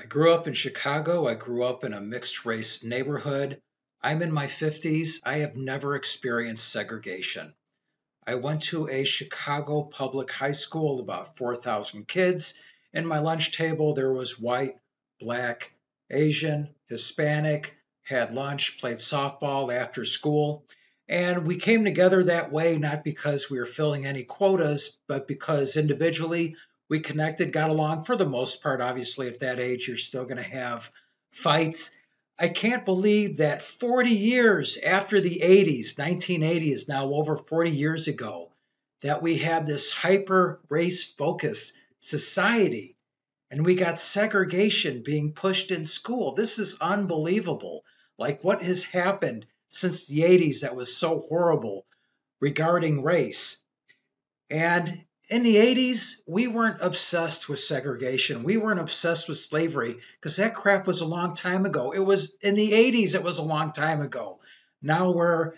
I grew up in Chicago. I grew up in a mixed race neighborhood. I'm in my 50s. I have never experienced segregation. I went to a Chicago public high school, about 4,000 kids. In my lunch table, there was white, black, Asian, Hispanic, had lunch, played softball after school. And we came together that way, not because we were filling any quotas, but because individually we connected, got along for the most part. Obviously, at that age, you're still going to have fights. I can't believe that 40 years after the 80s, 1980 is now over 40 years ago, that we have this hyper race focused society and we got segregation being pushed in school. This is unbelievable. Like what has happened since the 80s that was so horrible regarding race. And in the 80s, we weren't obsessed with segregation. We weren't obsessed with slavery because that crap was a long time ago. It was in the 80s, it was a long time ago. Now we're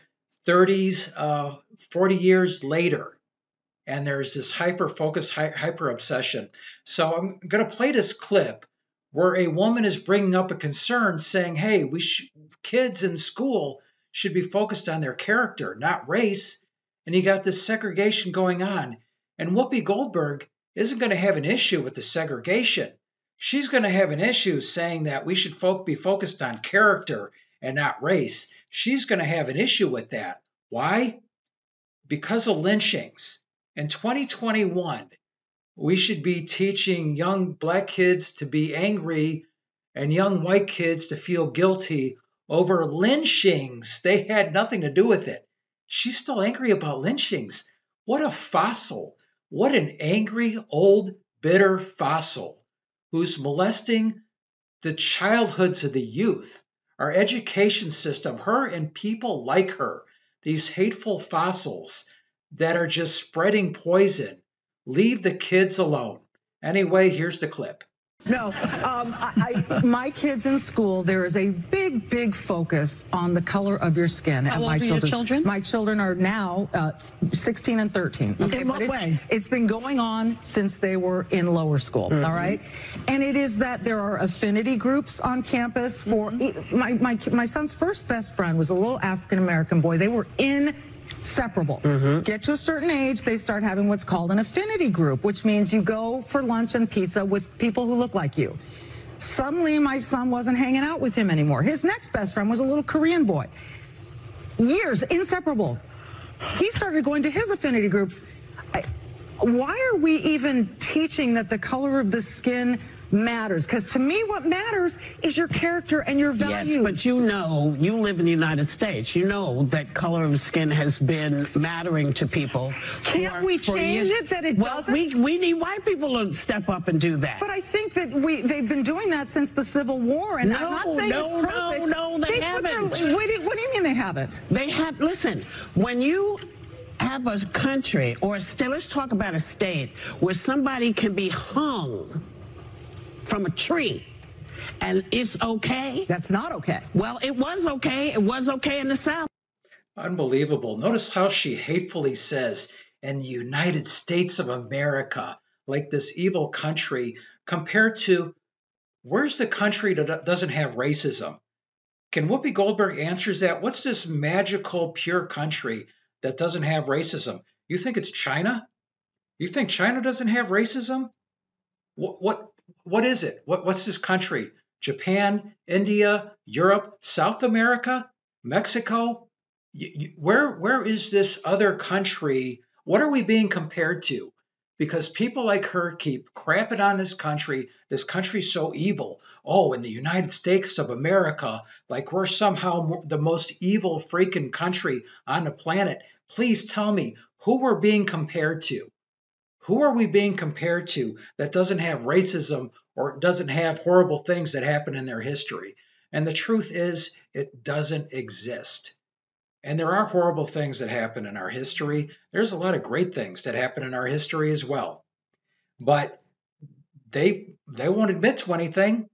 30s, 40 years later, and there's this hyper focus, hyper obsession. So I'm going to play this clip where a woman is bringing up a concern saying, hey, kids in school should be focused on their character, not race. And you got this segregation going on. And Whoopi Goldberg isn't going to have an issue with the segregation. She's going to have an issue saying that we should be focused on character and not race. She's going to have an issue with that. Why? Because of lynchings. In 2021, we should be teaching young black kids to be angry and young white kids to feel guilty over lynchings. They had nothing to do with it. She's still angry about lynchings. What a fossil. What an angry, old, bitter fossil who's molesting the childhoods of the youth, our education system, her and people like her, these hateful fossils that are just spreading poison. Leave the kids alone. Anyway, here's the clip. No, my kids in school, there is a big focus on the color of your skin. How old are your children? My children are now 16 and 13. Okay, in what way? It's been going on since they were in lower school, all right? And it is that there are affinity groups on campus for, my son's first best friend was a little African-American boy. They were inseparable. Get to a certain age, they start having what's called an affinity group, which means you go for lunch and pizza with people who look like you. Suddenly, my son wasn't hanging out with him anymore. His next best friend was a little Korean boy. Years, inseparable. He started going to his affinity groups. Why are we even teaching that the color of the skin matters? Because to me, what matters is your character and your values. Yes, but you know, you live in the United States. You know that color of skin has been mattering to people. Can't we change it that it doesn't? We need white people to step up and do that. But I think that they've been doing that since the Civil War, and I'm not saying it's perfect. No, they haven't. What do you mean they haven't? They have. Listen, when you have a country or a state, let's talk about a state where somebody can be hung from a tree, and it's okay. That's not okay. Well, it was okay. It was okay in the South. Unbelievable. Notice how she hatefully says, in the United States of America, like this evil country, compared to, where's the country that doesn't have racism? Can Whoopi Goldberg answers that? What's this magical, pure country that doesn't have racism? You think it's China? You think China doesn't have racism? What is it? What's this country? Japan, India, Europe, South America, Mexico? Where is this other country? What are we being compared to? Because people like her keep crapping on this country. This country's so evil. Oh, in the United States of America, like we're somehow the most evil freaking country on the planet. Please tell me who we're being compared to. Who are we being compared to that doesn't have racism or doesn't have horrible things that happen in their history? And the truth is, it doesn't exist. And there are horrible things that happen in our history. There's a lot of great things that happen in our history as well. But they won't admit to anything.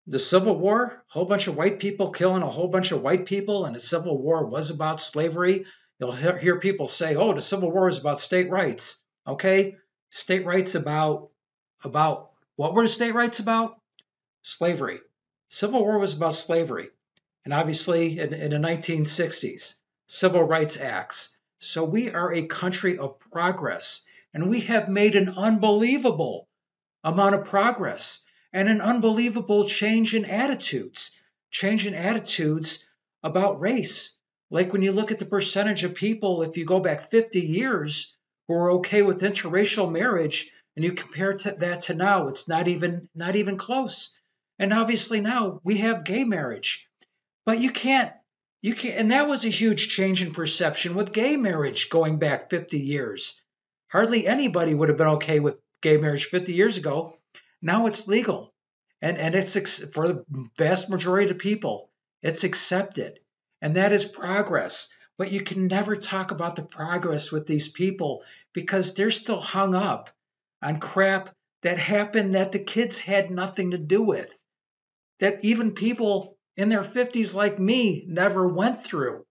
The Civil War, a whole bunch of white people killing a whole bunch of white people, and the Civil War was about slavery. You'll hear people say, oh, the Civil War is about state rights. Okay, state rights about what were the state rights about? Slavery. Civil War was about slavery. And obviously in the 1960s, Civil Rights Acts. So we are a country of progress, and we have made an unbelievable amount of progress and an unbelievable change in attitudes about race. Like when you look at the percentage of people, if you go back 50 years, who are okay with interracial marriage, and you compare that to now, it's not even close. And obviously now we have gay marriage, but you can't, and that was a huge change in perception with gay marriage going back 50 years. Hardly anybody would have been okay with gay marriage 50 years ago. Now it's legal, and it's for the vast majority of people, it's accepted, and that is progress. But you can never talk about the progress with these people because they're still hung up on crap that happened that the kids had nothing to do with, that even people in their 50s like me never went through.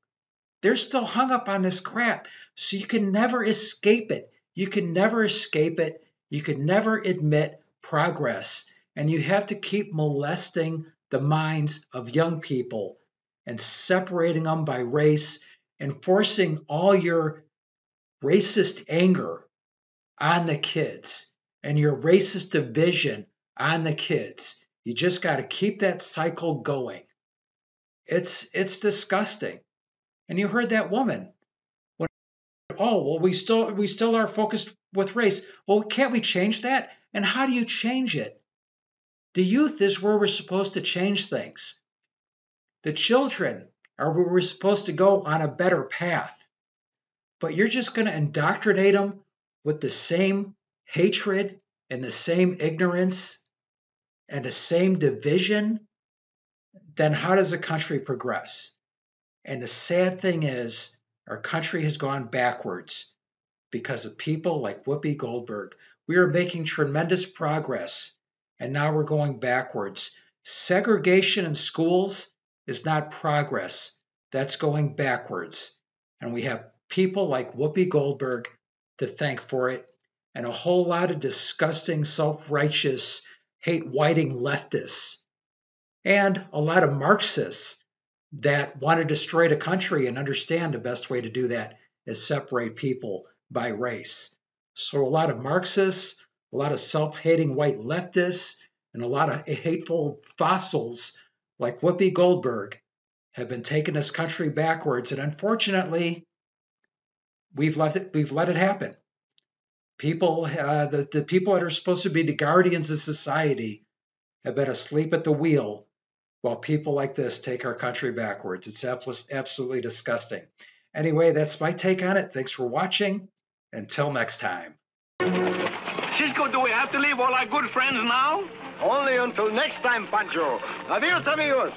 They're still hung up on this crap. So you can never escape it. You can never escape it. You can never admit progress. And you have to keep molesting the minds of young people and separating them by race and forcing all your racist anger on the kids and your racist division on the kids. You just got to keep that cycle going. It's disgusting. And you heard that woman. We still are focused with race. Well, can't we change that? And how do you change it? The youth is where we're supposed to change things. The children are where we're supposed to go on a better path. But you're just going to indoctrinate them with the same hatred and the same ignorance and the same division. Then how does a country progress? And the sad thing is, our country has gone backwards because of people like Whoopi Goldberg. We are making tremendous progress, and now we're going backwards. Segregation in schools is not progress. That's going backwards. And we have people like Whoopi Goldberg to thank for it, and a whole lot of disgusting, self-righteous, hate-whiting leftists, and a lot of Marxists that want to destroy the country and understand the best way to do that is separate people by race. So a lot of Marxists, a lot of self-hating white leftists, and a lot of hateful fossils like Whoopi Goldberg have been taking this country backwards. And unfortunately, we've let it happen. People, the people that are supposed to be the guardians of society have been asleep at the wheel while people like this take our country backwards. It's absolutely disgusting. Anyway, that's my take on it. Thanks for watching. Until next time. Cisco, do we have to leave all our good friends now? Only until next time, Pancho. Adios, amigos.